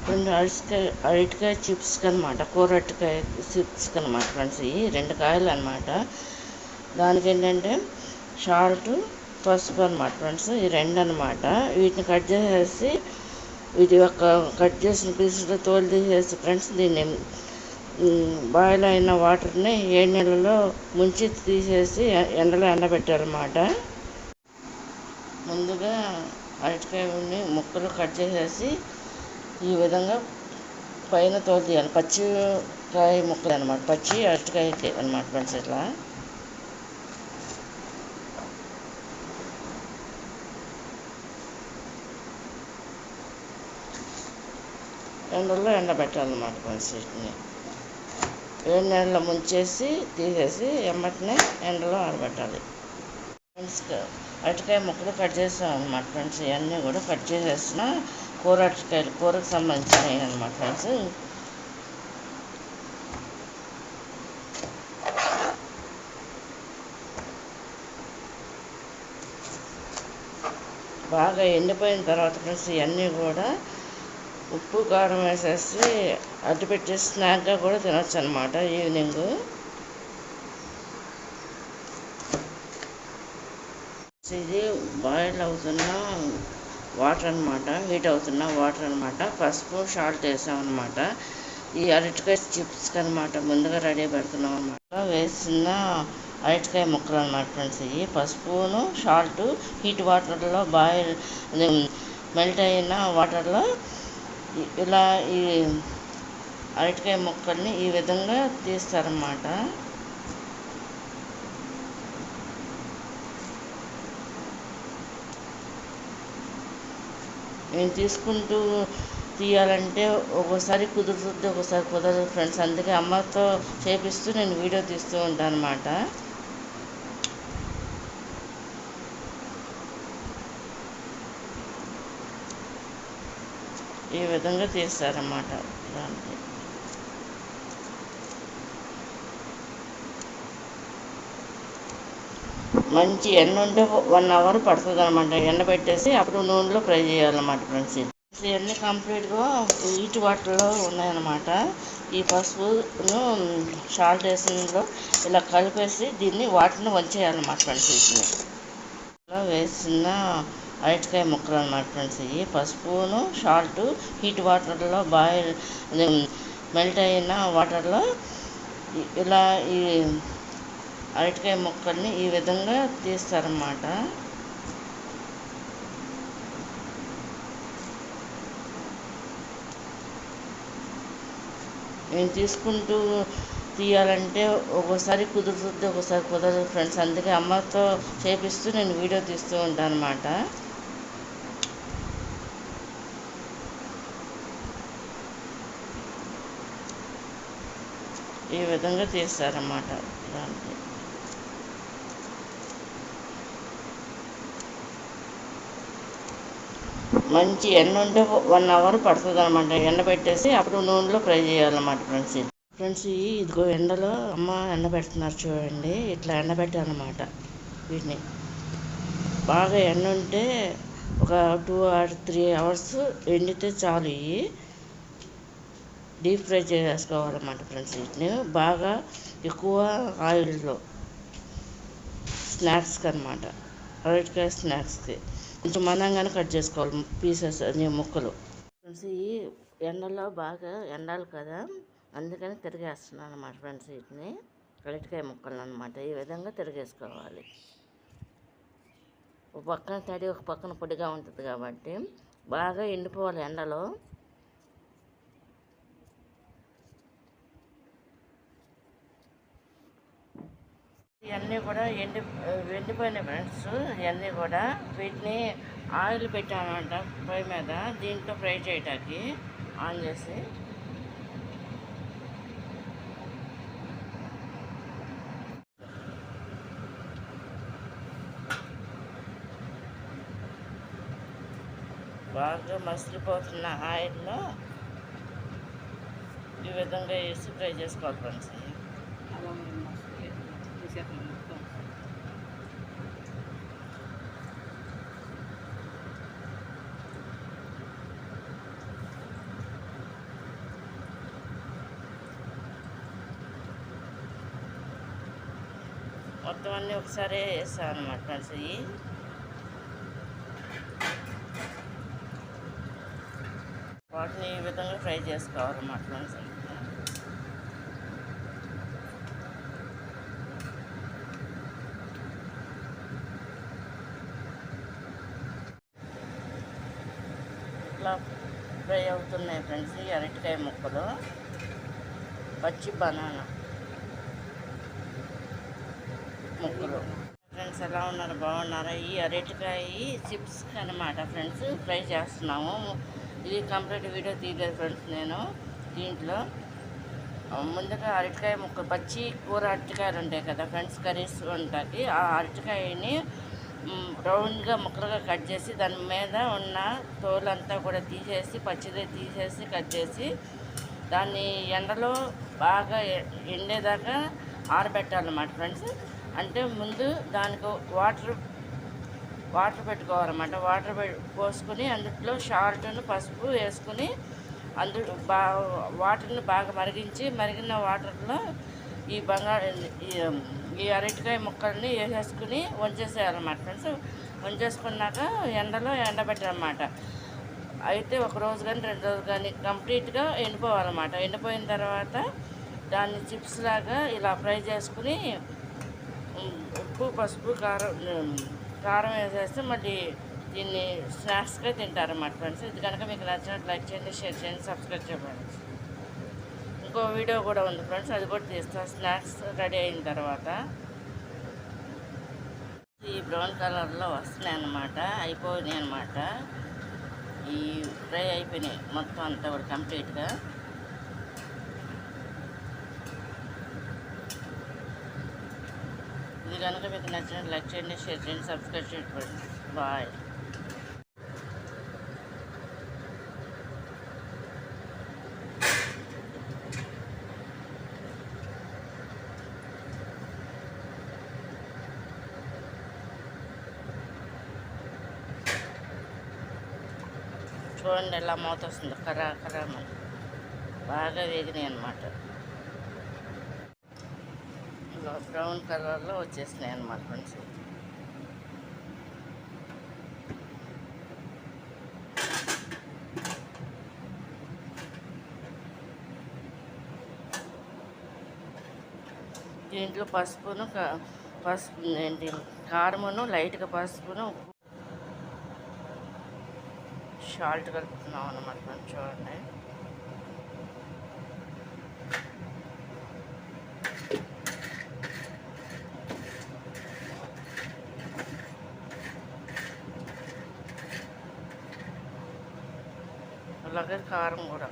రెండు అరటికాయ చిప్స్కి అనమాట, కూర అరటికాయ చిప్స్కి అనమాట ఫ్రెండ్స్. ఇవి 2 కాయలు అనమాట. దానికి ఏంటంటే సాల్ట్, పసుపు అనమాట ఫ్రెండ్స్. ఈ 2 అనమాట. వీటిని కట్ చేసేసి వీటి యొక్క కట్ చేసిన పీసులు తోలు తీసేసి ఫ్రెండ్స్, దీన్ని బాయిల్ అయిన వాటర్ని 7 నీళ్ళలో ముంచి తీసేసి ఎండలో ఎండబెట్టాలన్నమాట. ముందుగా అరటికాయని ముక్కలు కట్ చేసేసి ఈ విధంగా పైన తోలు తీయాలి. పచ్చికాయ ముక్కలు అనమాట, పచ్చి అరటికాయ అనమాట ఫ్రెండ్స్. ఇట్లా ఎండల్లో ఎండబెట్టాలన్నమాట ఫ్రెండ్స్. వీటిని 7 నీళ్ళలో ముంచేసి తీసేసి ఎమ్మటినే ఎండలో ఆరబెట్టాలి ఫ్రెండ్స్. అరటికాయ ముక్కలు కట్ చేస్తాం అనమాట ఫ్రెండ్స్. ఇవన్నీ కూడా కట్ చేసేసిన కూర అరటికాయలు, కూరకు సంబంధించినవి అనమాట ఫ్రెండ్స్. బాగా ఎండిపోయిన తర్వాత ఫ్రెండ్స్ ఇవన్నీ కూడా ఉప్పు కారం వేసేసి అడ్డు పెట్టి స్నాక్గా కూడా తినొచ్చు అనమాట ఈవినింగ్. ఇది బాయిల్ అవుతున్న వాటర్ అనమాట, హీట్ అవుతున్న వాటర్ అనమాట. పసుపు, సాల్ట్ వేసామన్నమాట. ఈ అరటికాయ చిప్స్కి అనమాట ముందుగా రెడీ పెడుతున్నాం అనమాట. వేసిన అరటికాయ ముక్కలు అనమాట ఫ్రెండ్స్. ఇవి పసుపును, సాల్ట్ హీట్ వాటర్లో మెల్ట్ అయిన వాటర్లో ఇలా ఈ అరటికాయ ముక్కల్ని ఈ విధంగా తీస్తారన్నమాట. నేను తీసుకుంటూ తీయాలంటే ఒక్కోసారి కుదురుతుంది, ఒక్కోసారి కుదరదు ఫ్రెండ్స్. అందుకే అమ్మతో చేపిస్తూ నేను వీడియో తీస్తూ ఉంటాను అన్నమాట. ఈ విధంగా తీస్తారన్నమాట. దానికి మంచి ఎండ ఉంటే 1 అవర్ పడుతుంది అనమాట. ఎండబెట్టేసి అప్పుడు నూనెలో ఫ్రై చేయాలన్నమాట ఫ్రెండ్స్. ఇవన్నీ కంప్లీట్గా హీట్ వాటర్లో ఉన్నాయన్నమాట. ఈ పసుపును సాల్ట్ వేసినలో ఇలా కలిపేసి దీన్ని వాటర్ని వంచేయాలన్నమాట ఫ్రెండ్స్. వీటిని ఇలా వేసిన అరటికాయ ముక్కలు అనమాట ఫ్రెండ్స్. ఇవి పసుపును, సాల్ట్ హీట్ వాటర్లో మెల్ట్ అయిన వాటర్లో ఇలా ఈ అరటికాయ ముక్కల్ని ఈ విధంగా తీస్తారన్నమాట. నేను తీసుకుంటూ తీయాలంటే ఒక్కోసారి కుదురుతుంది, ఒక్కోసారి కుదరదు ఫ్రెండ్స్. అందుకే అమ్మతో చేపిస్తూ నేను వీడియో తీస్తూ ఉంటాను అన్నమాట. ఈ విధంగా తీస్తారన్నమాట. దానికి మంచి ఎండ ఉంటే 1 అవర్ పడుతుంది అనమాట. ఎండబెట్టేసి అప్పుడు నూనెలో ఫ్రై చేయాలన్నమాట ఫ్రెండ్స్. ఇదిగో ఎండలో అమ్మ ఎండబెడుతున్నారు చూడండి. ఇట్లా ఎండబెట్టాలన్నమాట. వీటిని బాగా ఎండ ఉంటే ఒక 2 or 3 hours ఎండితే చాలు. ఇవి డీప్ ఫ్రై చేసుకోవాలన్నమాట ఫ్రెండ్స్. వీటిని బాగా ఎక్కువ ఆయిల్లో స్నాక్స్కి అనమాట, అరటికాయ స్నాక్స్కి కొంచెం మందంగానే కట్ చేసుకోవాలి పీసెస్ అన్ని ముక్కలు ఫ్రెండ్స్. ఈ ఎండలో బాగా ఎండాలి కదా, అందుకని తిరిగేస్తున్నాను అన్నమాట ఫ్రెండ్స్. వీటిని అరటికాయ ముక్కలు అనమాట ఈ విధంగా తిరిగేసుకోవాలి. ఒక పక్కన తడి, ఒక పక్కన పొడిగా ఉంటుంది కాబట్టి బాగా ఎండిపోవాలి ఎండలో. ఇవన్నీ కూడా ఎండిపోయినాయి ఫ్రెండ్స్. ఇవన్నీ కూడా వీటిని ఆయిల్ పెట్టానంట పొయ్యి మీద, దీంట్లో ఫ్రై చేయడానికి ఆన్ చేసి బాగా మసిలిపోతున్న ఆయిల్లో ఈ విధంగా వేసి ఫ్రై చేసుకోవాలి ఫ్రెండ్స్. మొత్తం అన్నీ ఒకసారి వేస్తాను అనమాట ఫ్రెండ్స్. ఇవి వాటిని ఈ విధంగా ఫ్రై చేసుకోవాలన్నమాట ఫ్రెండ్స్. ఇట్లా ఫ్రై అవుతున్నాయి ఫ్రెండ్స్ ఈ అరటికాయ ముక్కలు. పచ్చి బనానా ముక్కలు. ఫ్రెండ్స్ ఎలా ఉన్నారు, బాగున్నారా? ఈ అరటికాయ చిప్స్ అనమాట ఫ్రెండ్స్, ఫ్రై చేస్తున్నాము. ఇది కంప్లీట్ వీడియో తీయలేదు ఫ్రెండ్స్ నేను. దీంట్లో ముందుగా అరటికాయ ముక్క, పచ్చి కూర అరటికాయలు ఉంటాయి కదా ఫ్రెండ్స్, కర్రీస్ ఉంటాయి. ఆ అరటికాయని రౌండ్గా ముక్కలుగా కట్ చేసి దాని మీద ఉన్న తోలంతా కూడా తీసేసి, పచ్చిదే తీసేసి కట్ చేసి దాన్ని ఎండలో బాగా ఎండేదాకా ఆరబెట్టాలన్నమాట ఫ్రెండ్స్. అంటే ముందు దానికి వాటర్ పెట్టుకోవాలన్నమాట. వాటర్ పోసుకొని అందులో సాల్ట్ను పసుపు వేసుకుని వాటర్ని బాగా మరిగిన వాటర్లో ఈ అరటికాయ ముక్కల్ని వేసేసుకుని వంచేసేయాలన్నమాట ఫ్రెండ్స్. వంచేసుకున్నాక ఎండలో ఎండబెట్టాలన్నమాట. అయితే ఒక రోజు కానీ 2 రోజులు కానీ కంప్లీట్గా ఎండిపోవాలన్నమాట. ఎండిపోయిన తర్వాత దాన్ని చిప్స్ లాగా ఇలా ఫ్రై చేసుకుని ఉప్పు, పసుపు, కారం వేసేస్తే మళ్ళీ దీన్ని స్నాక్స్గా తింటారన్నమాట ఫ్రెండ్స్. ఇది కనుక మీకు నచ్చినట్టు లైక్ చేయండి, షేర్ చేయండి, సబ్స్క్రైబ్ చేయండి. ఇంకో వీడియో కూడా ఉంది ఫ్రెండ్స్, అది కూడా తీస్తాను. స్నాక్స్ రెడీ అయిన తర్వాత ఈ బ్రౌన్ కలర్లో వస్తున్నాయి అన్నమాట, అయిపోయినాయి అన్నమాట. ఈ ఫ్రై అయిపోయినాయి మొత్తం అంతా కూడా కంప్లీట్గా. ఇది కనుక మీకు నచ్చినట్టు లైక్ చేయండి, షేర్ చేయండి, సబ్స్క్రైబ్ చేయండి. బాయ్. చూడండి ఎలా మూత వస్తుంది, కరాకరామని బాగా వేగినాయి అన్నమాట. ఇలా బ్రౌన్ కలర్లో వచ్చేసినాయి అన్నమాట ఫ్రెండ్స్. దీంట్లో పసుపు ఏంటి కారమును, లైట్గా పసుపును, సాల్ట్ కలుపుతున్నాం అన్నమాట ఫ్రెండ్స్. చూడండి అలాగే కారం కూడా.